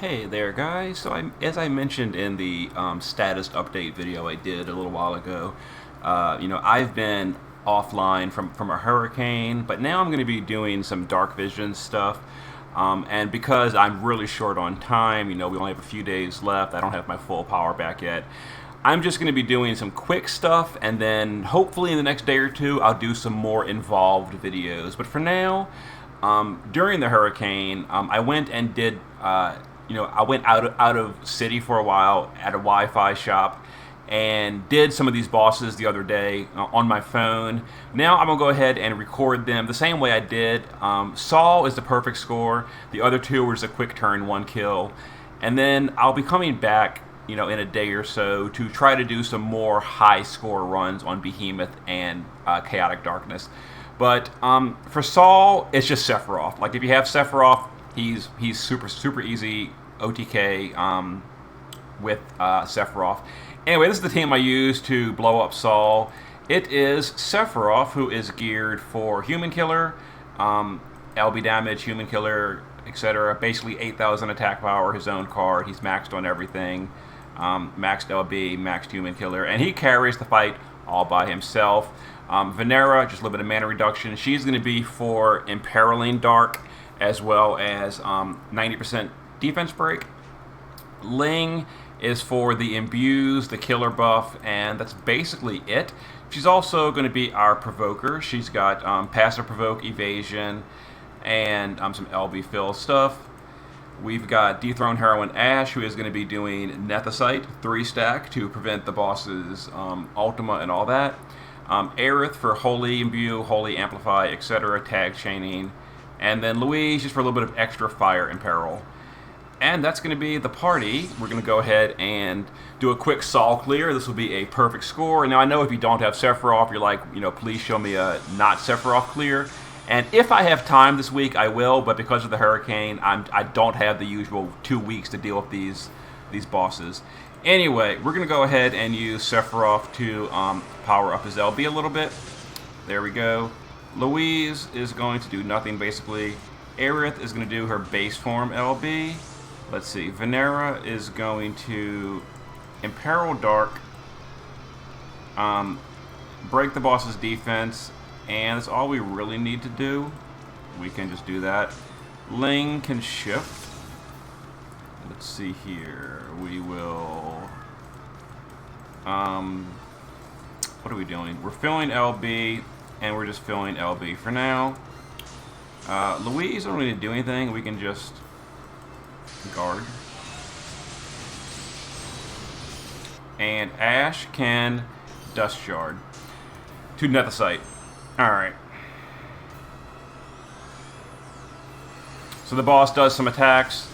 Hey there, guys. As I mentioned in the status update video I did a little while ago, I've been offline from a hurricane, but now I'm going to be doing some dark vision stuff. And because I'm really short on time, we only have a few days left. I don't have my full power back yet. I'm just going to be doing some quick stuff, and then hopefully in the next day or two, I'll do some more involved videos. But for now, during the hurricane, I went and did. I went out of city for a while at a Wi-Fi shop and did some of these bosses the other day on my phone. Now I'm gonna go ahead and record them the same way I did. Saul is the perfect score. The other two were just a quick turn, one kill, and then I'll be coming back, in a day or so to try to do some more high score runs on Behemoth and Chaotic Darkness. But for Saul, it's just Sephiroth. Like if you have Sephiroth, he's super easy OTK with Sephiroth. Anyway, this is the team I use to blow up Saul. It is Sephiroth, who is geared for Human Killer, LB damage, Human Killer, etc. Basically 8,000 attack power, his own card. He's maxed on everything. Maxed LB, maxed Human Killer, and he carries the fight all by himself. Venera, just a little bit of mana reduction. She's going to be for Imperiling Dark, as well as 90% defense break. Ling is for the imbues, the killer buff, and that's basically it. She's also going to be our provoker. She's got passive provoke, evasion, and some LB fill stuff. We've got Dethroned Heroine Ash, who is going to be doing Nethicite, 3-stack, to prevent the boss's Ultima and all that. Aerith for Holy Imbue, Holy Amplify, etc., tag chaining. And then Louise just for a little bit of extra fire and peril. And that's going to be the party. We're going to go ahead and do a quick Saul clear. This will be a perfect score. Now I know if you don't have Sephiroth, you're like, please show me a not Sephiroth clear. And if I have time this week, I will. But because of the hurricane, I don't have the usual 2 weeks to deal with these bosses. Anyway, we're going to go ahead and use Sephiroth to power up his LB a little bit. There we go. Louise is going to do nothing, basically. Aerith is going to do her base form LB. Let's see. Venera is going to Imperil Dark, break the boss's defense, and that's all we really need to do. We can just do that. Ling can shift. Let's see here. We will... what are we doing? We're filling LB, and we're just filling LB for now. Louise don't really need to do anything. We can just guard. And Ash can Dust Shard to Nethicite. Alright. So the boss does some attacks,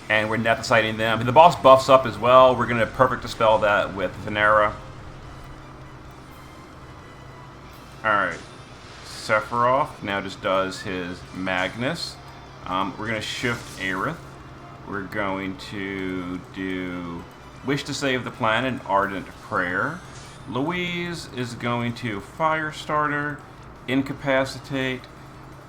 and we're Nethiciting them. The boss buffs up as well. We're going to perfect dispel that with Venera. Alright. Sephiroth now just does his Magnus. We're going to shift Aerith. We're going to do Wish to Save the Planet, Ardent Prayer. Louise is going to Firestarter, Incapacitate,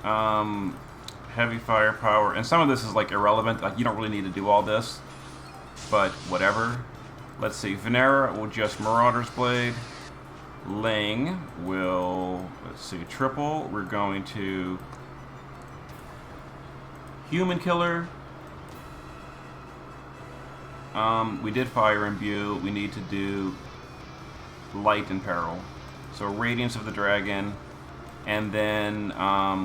Heavy Firepower, and some of this is like irrelevant. Like you don't really need to do all this, but whatever. Let's see. Venera will just Marauder's Blade. Ling will, let's see, triple. We're going to Human Killer. We did Fire Imbue. We need to do Light and Peril. So Radiance of the Dragon. And then,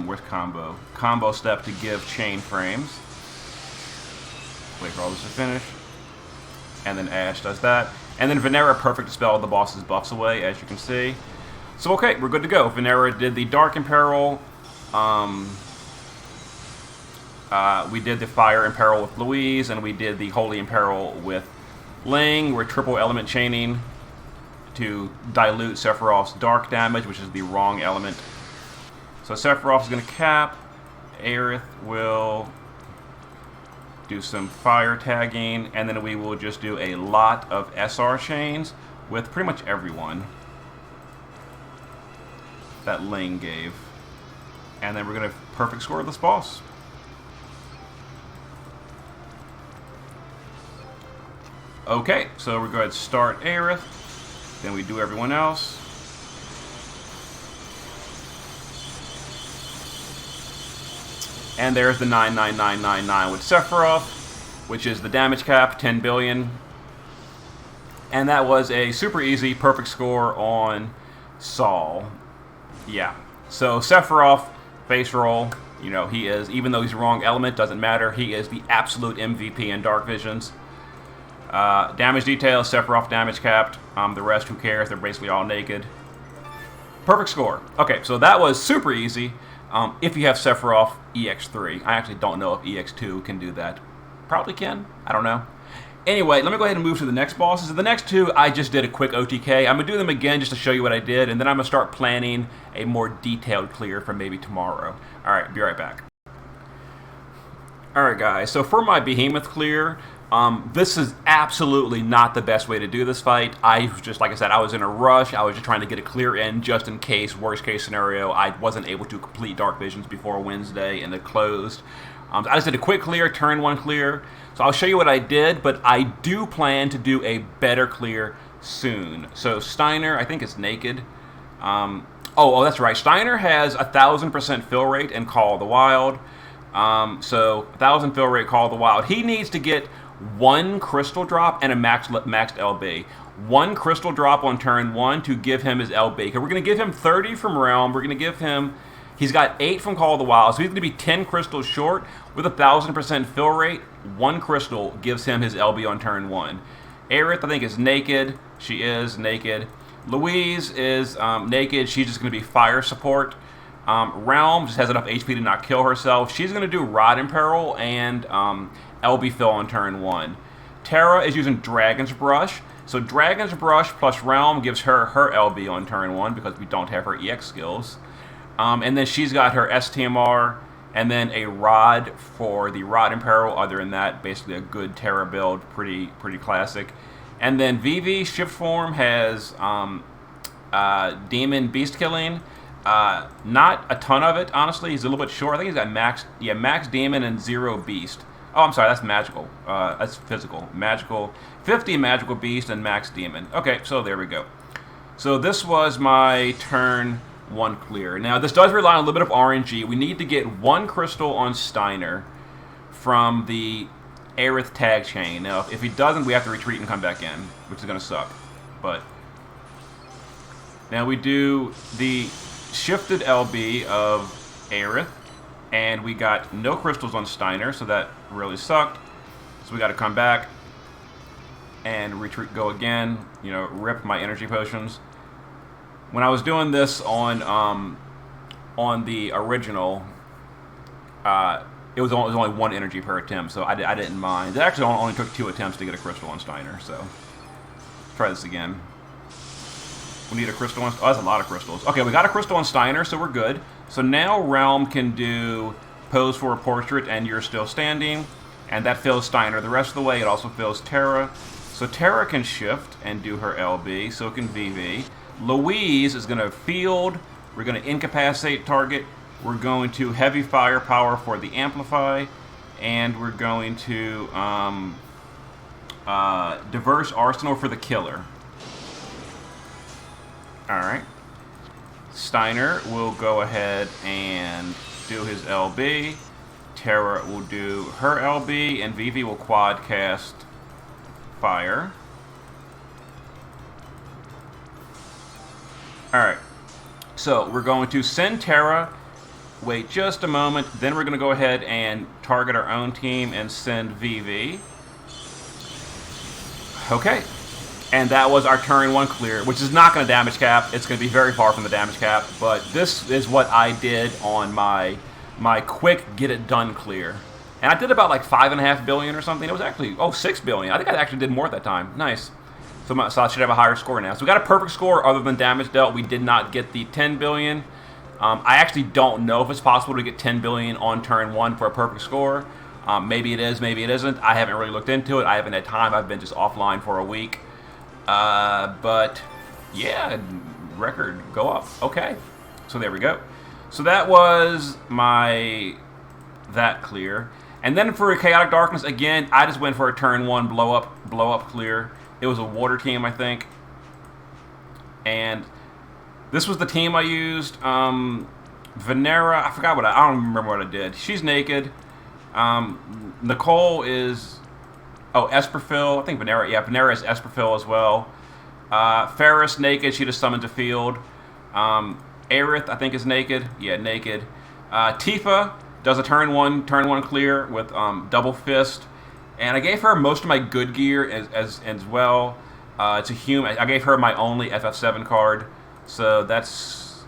where's Combo? Combo step to give Chain Frames. Wait for all this to finish. And then Ash does that. And then Venera perfect dispel the boss's buffs away, as you can see. So okay, we're good to go. Venera did the Dark Imperil. We did the Fire Imperil with Louise, and we did the Holy Imperil with Ling. We're triple element chaining to dilute Sephiroth's dark damage, which is the wrong element. So Sephiroth is going to cap. Aerith will do some fire tagging, and then we will just do a lot of SR chains with pretty much everyone that Ling gave. And then we're going to perfect score this boss. Okay, so we're going to start Aerith. Then we do everyone else. And there's the 99999 with Sephiroth, which is the damage cap, 10 billion. And that was a super easy, perfect score on Saul. Yeah. So Sephiroth, face roll. You know, he is, even though he's the wrong element, doesn't matter. He is the absolute MVP in Dark Visions. Damage details, Sephiroth damage capped. The rest, who cares? They're basically all naked. Perfect score. Okay, so that was super easy. If you have Sephiroth EX3. I actually don't know if EX2 can do that. Probably can. I don't know. Anyway, let me go ahead and move to the next bosses. The next two, I just did a quick OTK. I'm going to do them again just to show you what I did, and then I'm going to start planning a more detailed clear for maybe tomorrow. Alright, be right back. Alright guys, so for my Behemoth clear, this is absolutely not the best way to do this fight. I just, like I said, I was in a rush. I was just trying to get a clear in just in case, worst case scenario, I wasn't able to complete Dark Visions before Wednesday and it closed. So I just did a quick clear, turn one clear. So I'll show you what I did, but I do plan to do a better clear soon. So Steiner, I think it's naked. Oh, that's right. Steiner has 1,000% fill rate in Call of the Wild. So 1,000 fill rate Call of the Wild. He needs to get one crystal drop and a maxed LB. One crystal drop on turn one to give him his LB. Okay, we're going to give him 30 from Realm. We're going to give him... He's got 8 from Call of the Wild, so he's going to be 10 crystals short. With 1,000% fill rate, one crystal gives him his LB on turn 1. Aerith, I think, is naked. She is naked. Louise is naked. She's just going to be fire support. Realm just has enough HP to not kill herself. She's going to do Rod in Peril and LB fill on turn 1. Terra is using Dragon's Brush. So Dragon's Brush plus Realm gives her her LB on turn 1 because we don't have her EX skills. And then she's got her STMR and then a Rod for the Rod in Peril. Other than that, basically a good Terra build, pretty classic. And then Vivi Shift Form has Demon Beast Killing. Not a ton of it, honestly. He's a little bit short. I think he's got max Demon and 0 Beast. Oh, I'm sorry, that's magical. That's physical. Magical, 50 Magical Beast and max Demon. Okay, so there we go. So this was my turn 1 clear. Now, this does rely on a little bit of RNG. We need to get one crystal on Steiner from the Aerith tag chain. Now, if he doesn't, we have to retreat and come back in, which is going to suck. But now we do the shifted LB of Aerith, and we got no crystals on Steiner, so that really sucked. So we got to come back and retreat, go again. You know, rip my energy potions. When I was doing this on the original, it was only 1 energy per attempt, so I didn't mind. It actually only took 2 attempts to get a crystal on Steiner, so let's try this again. We need a crystal on... Oh, that's a lot of crystals. Okay, we got a crystal on Steiner, so we're good. So now Realm can do Pose for a Portrait, and You're Still Standing, and that fills Steiner the rest of the way. It also fills Terra. So Terra can shift and do her LB, so can Vivi. Louise is going to field. We're going to incapacitate target. We're going to heavy firepower for the amplify, and we're going to diverse arsenal for the killer. All right. Steiner will go ahead and do his LB. Terra will do her LB, and Vivi will quad cast fire. Alright, so we're going to send Terra, wait just a moment, then we're going to go ahead and target our own team and send Vivi. Okay, and that was our turn 1 clear, which is not going to damage cap. It's going to be very far from the damage cap, but this is what I did on my quick get it done clear. And I did about like 5.5 billion or something. It was actually, 6 billion. I think I actually did more at that time. Nice. So I should have a higher score now. So we got a perfect score other than damage dealt. We did not get the 10 billion. I actually don't know if it's possible to get 10 billion on turn 1 for a perfect score. Maybe it is, maybe it isn't. I haven't really looked into it. I haven't had time. I've been just offline for a week. But yeah, record go up. Okay. So there we go. So that was that clear. And then for a Chaotic Darkness, again, I just went for a turn 1 blow up clear. It was a water team, I think. And this was the team I used. Venera, I forgot what I don't remember what I did. She's naked. Nicole is, Esperfil. I think Venera, yeah, Venera is Esperfil as well. Ferris, naked. She just summoned to field. Aerith, I think, is naked. Yeah, naked. Tifa does a turn one clear with double fist. And I gave her most of my good gear as well. It's a human. I gave her my only FF7 card. So that's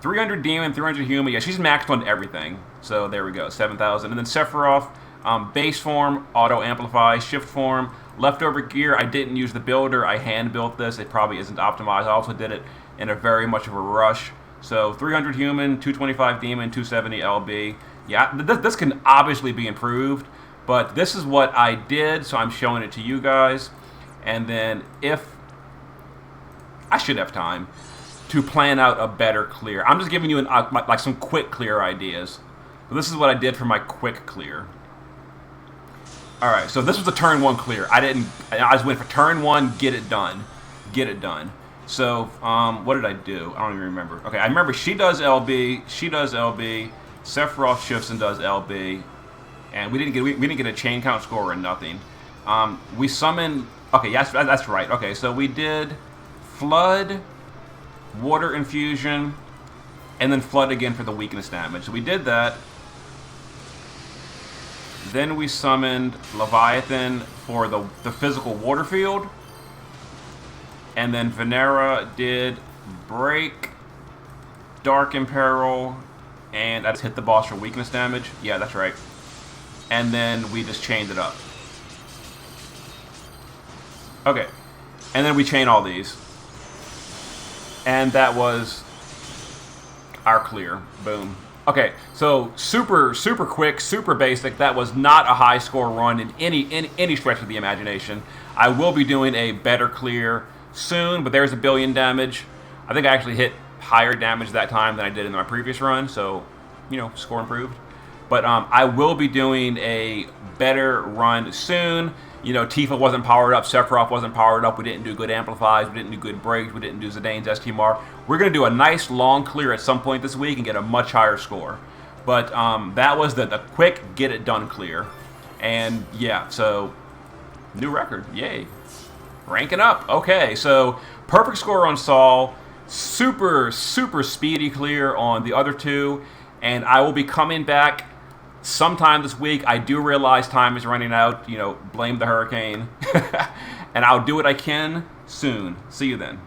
300 demon, 300 human. Yeah, she's maxed on everything. So there we go, 7,000. And then Sephiroth, base form, auto amplify, shift form, leftover gear. I didn't use the builder. I hand built this. It probably isn't optimized. I also did it in a very much of a rush. So 300 human, 225 demon, 270 LB. Yeah, this can obviously be improved, but this is what I did, so I'm showing it to you guys. And then if I should have time to plan out a better clear. I'm just giving you like some quick clear ideas. But this is what I did for my quick clear. All right, so this was a turn 1 clear. I just went for turn 1, get it done. Get it done. So, what did I do? I don't even remember. Okay, I remember she does LB, Sephiroth shifts and does LB, and we didn't get a chain count score or nothing. We summoned. Okay, yes, that's right. Okay, so we did Flood, Water Infusion, and then Flood again for the weakness damage. So we did that. Then we summoned Leviathan for the physical water field. And then Venera did Break, Dark Imperil, and I just hit the boss for weakness damage. Yeah, that's right. And then we just chained it up. Okay. And then we chain all these. And that was our clear. Boom. Okay, so super quick, super basic. That was not a high score run in any stretch of the imagination. I will be doing a better clear soon, but there's a billion damage. I think I actually hit higher damage that time than I did in my previous run, so, you know, score improved. But I will be doing a better run soon. You know, Tifa wasn't powered up, Sephiroth wasn't powered up, we didn't do good amplifies, we didn't do good breaks, we didn't do Zidane's STMR. We're going to do a nice long clear at some point this week and get a much higher score. But that was the quick, get it done clear. And yeah, so, new record, yay. Ranking up, okay, so perfect score on Saul, super speedy clear on the other two, and I will be coming back sometime this week. I do realize time is running out, you know, blame the hurricane. And I'll do what I can soon. See you then.